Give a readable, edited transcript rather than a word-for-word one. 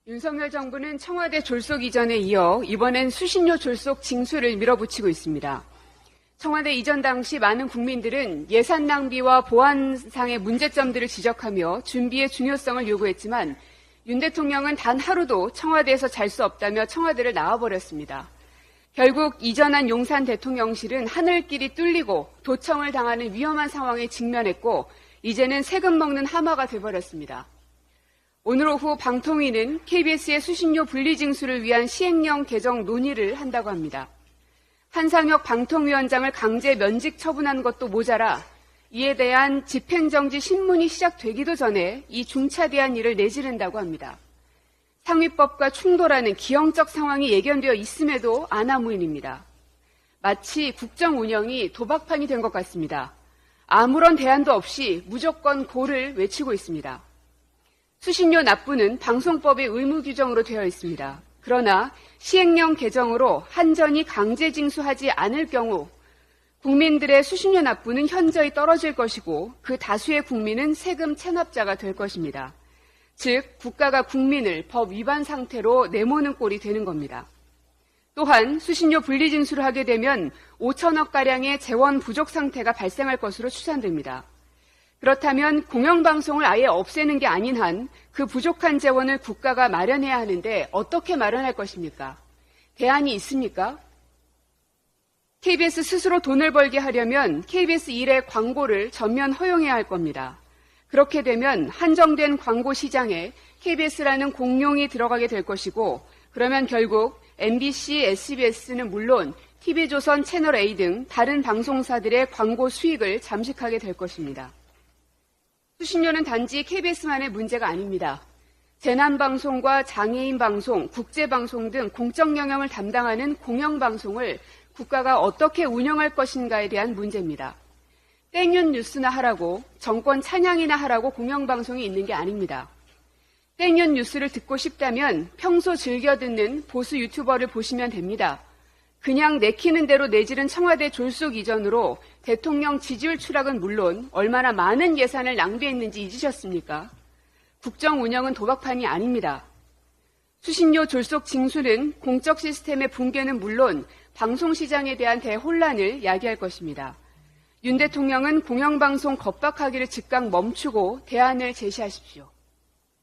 윤석열 정부는 청와대 졸속 이전에 이어 이번엔 수신료 졸속 징수를 밀어붙이고 있습니다. 청와대 이전 당시 많은 국민들은 예산 낭비와 보안상의 문제점들을 지적하며 준비의 중요성을 요구했지만 윤 대통령은 단 하루도 청와대에서 잘 수 없다며 청와대를 나와버렸습니다. 결국 이전한 용산 대통령실은 하늘길이 뚫리고 도청을 당하는 위험한 상황에 직면했고 이제는 세금 먹는 하마가 돼버렸습니다. 오늘 오후 방통위는 KBS의 수신료 분리징수를 위한 시행령 개정 논의를 한다고 합니다. 한상혁 방통위원장을 강제 면직 처분한 것도 모자라 이에 대한 집행정지 신문이 시작되기도 전에 이 중차대한 일을 내지른다고 합니다. 상위법과 충돌하는 기형적 상황이 예견되어 있음에도 아나무인입니다. 마치 국정 운영이 도박판이 된 것 같습니다. 아무런 대안도 없이 무조건 고를 외치고 있습니다. 수신료 납부는 방송법의 의무 규정으로 되어 있습니다. 그러나 시행령 개정으로 한전이 강제 징수하지 않을 경우 국민들의 수신료 납부는 현저히 떨어질 것이고 그 다수의 국민은 세금 체납자가 될 것입니다. 즉 국가가 국민을 법 위반 상태로 내모는 꼴이 되는 겁니다. 또한 수신료 분리징수를 하게 되면 5천억가량의 재원 부족 상태가 발생할 것으로 추산됩니다. 그렇다면 공영방송을 아예 없애는 게 아닌 한 그 부족한 재원을 국가가 마련해야 하는데 어떻게 마련할 것입니까? 대안이 있습니까? KBS 스스로 돈을 벌게 하려면 KBS 일의 광고를 전면 허용해야 할 겁니다. 그렇게 되면 한정된 광고 시장에 KBS라는 공룡이 들어가게 될 것이고 그러면 결국 MBC, SBS는 물론 TV조선, 채널A 등 다른 방송사들의 광고 수익을 잠식하게 될 것입니다. 수신료는 단지 KBS만의 문제가 아닙니다. 재난방송과 장애인방송, 국제방송 등 공적 영역을 담당하는 공영방송을 국가가 어떻게 운영할 것인가에 대한 문제입니다. 땡윤 뉴스나 하라고 정권 찬양이나 하라고 공영방송이 있는 게 아닙니다. 땡윤 뉴스를 듣고 싶다면 평소 즐겨 듣는 보수 유튜버를 보시면 됩니다. 그냥 내키는 대로 내지른 청와대 졸속 이전으로 대통령 지지율 추락은 물론 얼마나 많은 예산을 낭비했는지 잊으셨습니까? 국정 운영은 도박판이 아닙니다. 수신료 졸속 징수는 공적 시스템의 붕괴는 물론 방송시장에 대한 대혼란을 야기할 것입니다. 윤 대통령은 공영방송 겁박하기를 즉각 멈추고 대안을 제시하십시오.